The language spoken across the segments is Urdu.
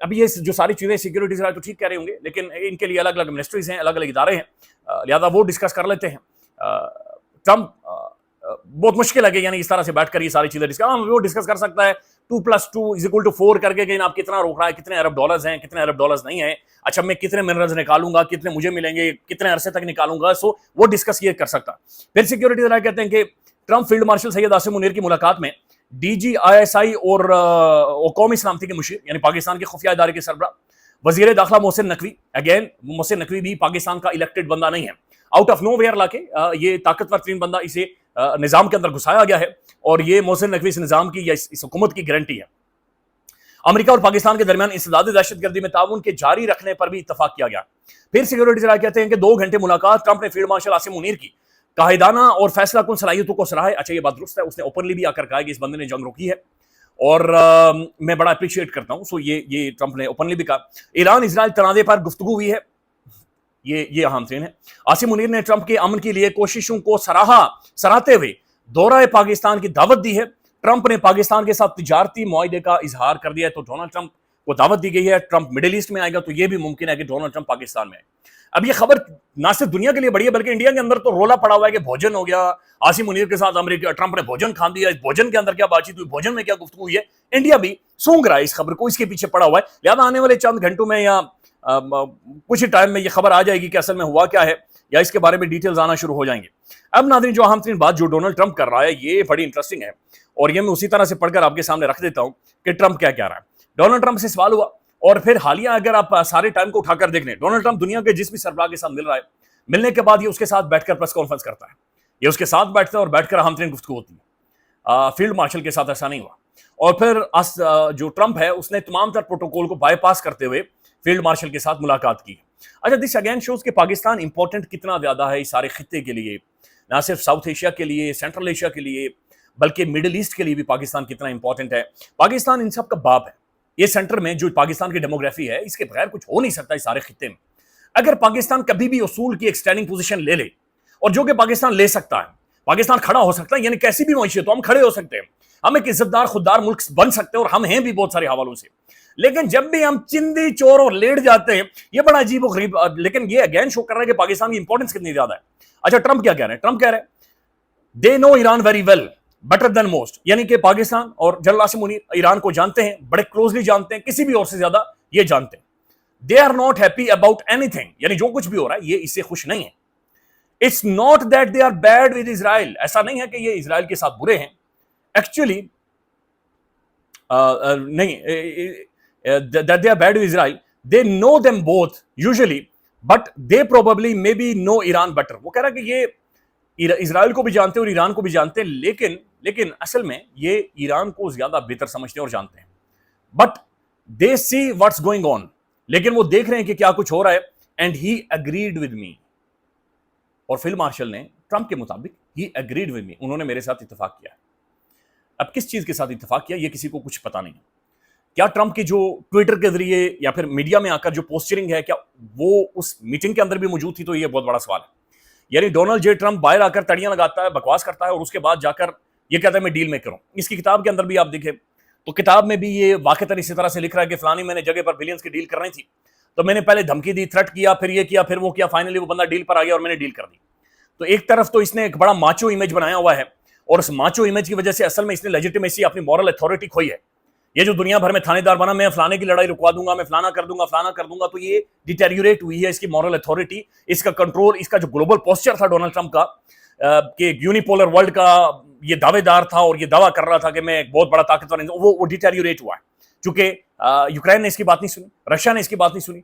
ابھی یہ جو ساری چیزیں سیکورٹی سے تو ٹھیک کہہ رہے ہوں گے، لیکن ان کے لیے الگ الگ منسٹریز ہیں، الگ الگ ادارے ہیں، لہذا وہ ڈسکس کر لیتے ہیں. ٹرمپ بہت مشکل ہے کہ یعنی اس طرح سے بیٹھ کر یہ ساری چیزیں وہ ڈسکس کر سکتا ہے 2+2=4 کر کے کہ آپ کتنا روک رہا ہے، کتنے ارب ڈالرز ہیں، کتنے ارب ڈالرز نہیں ہیں، اچھا میں کتنے منرلز نکالوں گا، کتنے مجھے ملیں گے، کتنے عرصے تک نکالوں گا. سو وہ ڈسکس یہ کر سکتا. پھر سیکورٹی ادارے کہتے ہیں کہ Trump field marshal Syed Asim Munir کی ملاقات میں ڈی جی ISI اور قومی سلامتی کے مشیر یعنی پاکستان کے خفیہ ادارے کے سربراہ وزیر داخلہ محسن نقوی، اگین محسن نقوی بھی پاکستان کا الیکٹڈ بندہ نہیں ہے، آؤٹ آف نو ویئر لا کے یہ طاقتور ترین بندہ اسے نظام کے اندر گھسایا گیا ہے، اور یہ محسن نقوی اس نظام کی یا اس حکومت کی گارنٹی ہے. امریکہ اور پاکستان کے درمیان انسداد دہشت گردی میں تعاون کے جاری رکھنے پر بھی اتفاق کیا گیا. پھر سیکورٹی ذرائع کہتے ہیں کہ 2 گھنٹے ملاقات ٹرمپ نے فیلڈ مارشل عاصم منیر کی قائدانہ اور فیصلہ کن صلاحیتوں کو سراہا ہے. اچھا یہ بات درست ہے، اس نے اوپنلی بھی آ کر کہا کہ اس بندے نے جنگ روکی ہے، اور میں بڑا اپریشیٹ کرتا ہوں. سو یہ ٹرمپ نے اوپنلی بھی کہا. ایران اسرائیل تنازع پر گفتگو ہوئی ہے، یہ اہم ترین ہے. عاصم منیر نے ٹرمپ کے امن کے لیے کوششوں کو سراہتے ہوئے دورہ پاکستان کی دعوت دی ہے. ٹرمپ نے پاکستان کے ساتھ تجارتی معاہدے کا اظہار کر دیا ہے، تو ڈونلڈ ٹرمپ کو دعوت دی گئی ہے. ٹرمپ مڈل ایسٹ میں آئے گا تو یہ بھی ممکن ہے کہ ڈونلڈ ٹرمپ پاکستان میں آئے. اب یہ خبر نہ صرف دنیا کے لیے بڑی ہے بلکہ انڈیا کے اندر تو رولا پڑا ہوا ہے کہ بھوجن ہو گیا عاصم منیر کے ساتھ، امریکہ ٹرمپ نے بھوجن کھا دیا، اس بھوجن کے اندر کیا بات چیت ہوئی، بھوجن میں کیا گفتگو ہوئی ہے. انڈیا بھی سونگ رہا ہے اس خبر کو، اس کے پیچھے پڑا ہوا ہے. لہٰذا آنے والے چند گھنٹوں میں یا کچھ ٹائم میں یہ خبر آ جائے گی کہ اصل میں ہوا کیا ہے، یا اس کے بارے میں ڈیٹیلز آنا شروع ہو جائیں گے. اب ناظرین جو اہم ترین بات جو ڈونلڈ ٹرمپ کر رہا ہے یہ بڑی انٹرسٹنگ ہے، اور یہ میں اسی طرح سے پڑھ کر آپ کے سامنے رکھ دیتا ہوں کہ ٹرمپ کیا کہہ رہا ہے. ڈونلڈ ٹرمپ سے سوال ہوا، اور پھر حالیہ اگر آپ سارے ٹائم کو اٹھا کر دیکھ لیں، ڈونلڈ ٹرمپ دنیا کے جس بھی سربراہ کے ساتھ مل رہا ہے، ملنے کے بعد یہ اس کے ساتھ بیٹھ کر پریس کانفرنس کرتا ہے، یہ اس کے ساتھ بیٹھتا ہے اور بیٹھ کر اہم ترین گفتگو ہوتی ہے. فیلڈ مارشل کے ساتھ ایسا نہیں ہوا. اور پھر جو ٹرمپ ہے اس نے تمام تر پروٹوکول کو بائی پاس کرتے ہوئے فیلڈ مارشل کے ساتھ ملاقات کی. اچھا دس اگین شوز کہ پاکستان امپورٹنٹ کتنا زیادہ ہے اس سارے خطے کے لیے، نہ صرف ساؤتھ ایشیا کے لیے، سینٹرل ایشیا کے لیے، بلکہ مڈل ایسٹ کے لیے بھی پاکستان کتنا امپورٹنٹ ہے. پاکستان ان سب کا باپ ہے. یہ سینٹر میں جو پاکستان کی ڈیموگرافی ہے اس کے بغیر کچھ ہو نہیں سکتا اس سارے خطے میں. اگر پاکستان کبھی بھی اصول کی ایک سٹینڈنگ پوزیشن لے لے، اور جو کہ پاکستان لے سکتا ہے، پاکستان کھڑا ہو سکتا ہے، یعنی کیسی بھی معیشت ہو ہم کھڑے ہو سکتے ہیں، ہم ایک عزت دار خوددار ملک بن سکتے ہیں، اور ہم ہیں بھی بہت سارے حوالوں سے. لیکن جب بھی ہم چندی چور اور لیٹ جاتے ہیں یہ بڑا عجیب و غریب. لیکن یہ اگین شو کر رہا ہے کہ پاکستان کی امپورٹنس کتنی زیادہ ہے. اچھا ٹرمپ کیا کہہ رہے ہیں؟ ٹرمپ کہہ رہے ہیں they know Iran very well better than most, یعنی کہ پاکستان اور جنرل عاصم منیر ایران کو جانتے ہیں، بڑے کلوزلی جانتے ہیں، کسی بھی اور سے زیادہ یہ جانتے ہیں. They are not happy about anything, یعنی جو کچھ بھی ہو رہا ہے یہ اس سے خوش نہیں ہے. It's not that they are bad with Israel, ایسا نہیں ہے کہ یہ اسرائیل کے ساتھ برے ہیں. ایکچولی نہیں that they are bad with Israel, they know them both usually, but they probably maybe know Iran better. وہ کہہ رہا ہے کہ یہ اسرائیل کو بھی جانتے ہیں اور ایران کو بھی جانتے ہیں، لیکن اصل میں یہ ایران کو زیادہ بہتر سمجھتے ہیں اور جانتے ہیں. but they see what's going on، لیکن وہ دیکھ رہے ہیں کہ کیا کچھ ہو رہا ہے. and he agreed with me، اور فیلڈ مارشل نے ٹرمپ کے مطابق he agreed with me، انہوں نے میرے ساتھ اتفاق کیا ہے. اب کس چیز کے ساتھ اتفاق کیا یہ کسی کو کچھ پتا نہیں. کیا ٹرمپ کی جو ٹویٹر کے ذریعے یا پھر میڈیا میں آ کر جو پوسچرنگ ہے کیا وہ اس میٹنگ کے اندر بھی موجود تھی؟ تو یہ بہت بڑا سوال ہے. یعنی ڈونلڈ جے ٹرمپ باہر آ کر تڑیاں لگاتا ہے، بکواس کرتا ہے، اور اس کے بعد جا کر یہ کہتا ہے میں ڈیل میکر ہوں. اس کی کتاب کے اندر بھی آپ دیکھیں تو کتاب میں بھی یہ واقعتاً اسی طرح سے لکھ رہا ہے کہ فلانی میں نے جگہ پر بلینز کی ڈیل کرنی تھی، تو میں نے پہلے دھمکی دی، تھریٹ کیا، پھر یہ کیا، پھر وہ کیا، فائنلی وہ بندہ ڈیل پر آ گیا اور میں نے ڈیل کر دی. تو ایک طرف تو اس نے ایک بڑا ماچو امیج بنایا ہوا ہے، اور اس ماچو امیج کی وجہ سے اصل میں اس نے لیجیٹیمیسی، اپنی مورل اتھارٹی کھوئی ہے. یہ جو دنیا بھر میں تھانے دار بنا، میں فلانے کی لڑائی رکوا دوں گا، میں فلانا کر دوں گا، فلانا کر دوں گا، تو یہ ڈیٹیریوریٹ ہوئی ہے اس کی مورل اتھارٹی، اس کا کنٹرول. اس کا جو گلوبل پوسچر تھا ڈونلڈ ٹرمپ کا کہ یونیپولر ورلڈ کا یہ دعوے دار تھا اور یہ دعویٰ کر رہا تھا کہ میں ایک بہت بڑا طاقتور ہوں، وہ ڈیٹیریوریٹ ہوا ہے. چونکہ یوکرین نے اس کی بات نہیں سنی، رشیا نے اس کی بات نہیں سنی،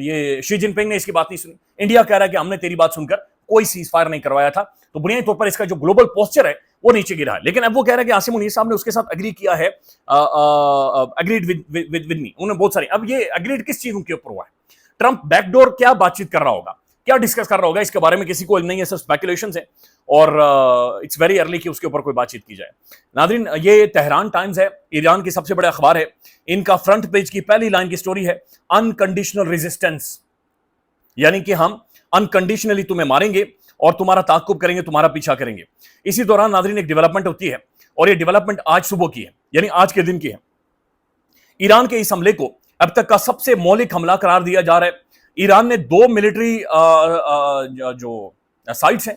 یہ شی جن پنگ نے اس کی بات نہیں سنی. انڈیا کہہ رہا ہے کہ ہم نے تیری بات سن کر کوئی سیز فائر نہیں کروایا تھا. تو بنیادی طور پر اس کا جو گلوبل پوسچر ہے وہ نیچے گرا ہے. لیکن اب وہ کہہ رہا ہے کہ عاصم منیر صاحب نے اس کے ساتھ اگری کیا ہے، اگریڈ ود می. انہوں نے بہت ساری، اب یہ اگریڈ کس چیزوں کے اوپر ہوا ہے؟ ٹرمپ بیک ڈور کیا بات چیت کر رہا ہوگا، کیا ڈسکس کر رہا ہوگا، اس کے بارے میں کسی کو علم نہیں ہے، صرف اسپیکولیشنز ہیں، اور اٹس ویری ارلی کہ اس کے اوپر کوئی بات چیت کی جائے. ناظرین یہ تہران ٹائمز ہے، ایران کی سب سے بڑے اخبار ہے. ان کا فرنٹ پیج کی پہلی لائن کی سٹوری ہے انکنڈیشنل ریزسٹنس، یعنی کہ ہم انکنڈیشنلی تمہیں ماریں گے اور تمہارا تعاقب کریں گے، تمہارا پیچھا کریں گے. اسی دوران ناظرین ایک ڈیولپمنٹ ہوتی ہے، اور یہ ڈیولپمنٹ آج صبح کی ہے، یعنی آج کے دن کی ہے. ایران کے اس حملے کو اب تک کا سب سے مولک حملہ قرار دیا جا رہا ہے۔ ایران نے 2 ملٹری جو سائٹس ہیں،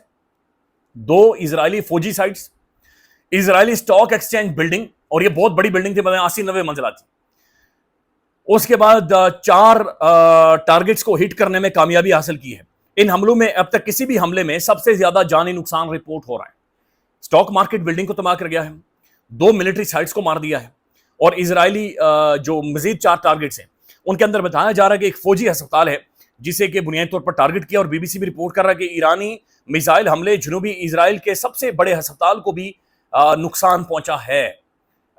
2 اسرائیلی فوجی سائٹس، اسرائیلی سٹاک ایکسچینج بلڈنگ، اور یہ بہت بڑی بلڈنگ تھی، 80-90 منزلات تھی، اس کے بعد 4 ٹارگٹس کو ہٹ کرنے میں کامیابی حاصل کی ہے۔ ان حملوں میں اب تک کسی بھی حملے میں سب سے زیادہ جانی نقصان رپورٹ ہو رہا ہے۔ سٹاک مارکیٹ بلڈنگ کو تباہ کر گیا ہے، 2 ملٹری سائٹس کو مار دیا ہے، اور اسرائیلی جو مزید 4 ٹارگٹس ہیں ان کے اندر بتایا جا رہا ہے کہ ایک فوجی ہسپتال ہے جسے کہ بنیادی طور پر ٹارگٹ کیا، اور بی بی سی بھی رپورٹ کر رہا ہے کہ ایرانی میزائل حملے جنوبی اسرائیل کے سب سے بڑے ہسپتال کو بھی نقصان پہنچا ہے۔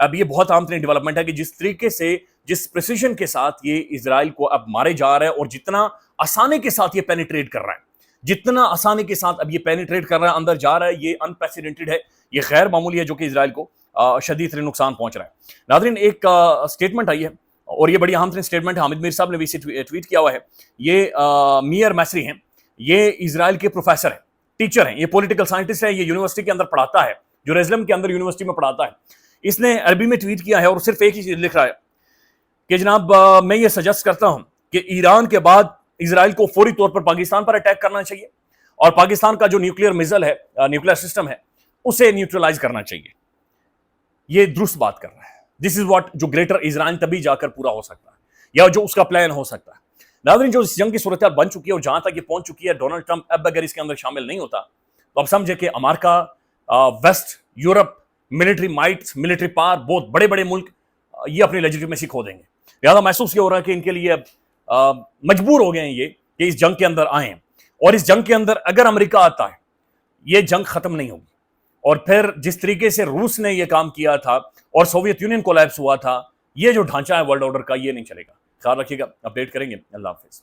اب یہ بہت عام ترین ڈیولپمنٹ ہے کہ جس طریقے سے، جس پریسیجن کے ساتھ یہ اسرائیل کو اب مارے جا رہا ہے، اور جتنا آسانی کے ساتھ یہ پینیٹریٹ کر رہا ہے، جتنا آسانی کے ساتھ اب یہ پینیٹریٹ کر رہا ہے، اندر جا رہا ہے، یہ انپریسیڈنٹڈ ہے، یہ غیر معمولی ہے، جو کہ اسرائیل کو شدید ترین نقصان پہنچ رہا ہے۔ ناظرین، ایک سٹیٹمنٹ آئی ہے، اور یہ بڑی اہم ترین سٹیٹمنٹ ہے، حامد میر صاحب نے بھی اسے ٹویٹ کیا ہوا ہے۔ یہ میئر میسری ہیں، یہ اسرائیل کے پروفیسر ہیں، ٹیچر ہیں، یہ پولیٹیکل سائنٹسٹ ہے، یہ یونیورسٹی کے اندر پڑھاتا ہے، جیروسلم کے اندر یونیورسٹی میں پڑھاتا ہے۔ اس نے عربی میں ٹویٹ کیا ہے، اور صرف ایک ہی چیز لکھ رہا ہے کہ جناب میں یہ سجیسٹ کرتا ہوں کہ ایران کے بعد اسرائیل کو فوری طور پر پاکستان پر اٹیک کرنا چاہیے، اور پاکستان کا جو نیوکلیئر میزل ہے، نیوکلیئر سسٹم ہے، اسے نیوٹرلائز کرنا چاہیے۔ یہ درست بات کر رہا ہے۔ دس از واٹ، جو گریٹر اسرائیل تبھی جا کر پورا ہو سکتا ہے، یا جو اس کا پلان ہو سکتا ہے۔ ناظرین، جو اس جنگ کی صورتحال بن چکی ہے اور جہاں تک یہ پہنچ چکی ہے، ڈونلڈ ٹرمپ اب اگر اس کے اندر شامل نہیں ہوتا تو اب سمجھے کہ امریکہ، west, Europe, military mights, military power, بہت بڑے بڑے ملک یہ اپنی لیجیٹیمیسی کھو دیں گے۔ لہٰذا محسوس یہ ہو رہا ہے کہ ان کے لیے اب مجبور ہو گئے ہیں یہ کہ اس جنگ کے اندر آئیں، اور اس جنگ کے اندر اگر امریکہ آتا ہے یہ جنگ ختم نہیں ہوگی، اور پھر جس طریقے سے روس نے یہ کام کیا تھا اور سوویت یونین کولیپس ہوا تھا، یہ جو ڈھانچہ ہے ورلڈ آرڈر کا، یہ نہیں چلے گا۔ خیال رکھیے گا، اپڈیٹ کریں گے۔ اللہ حافظ۔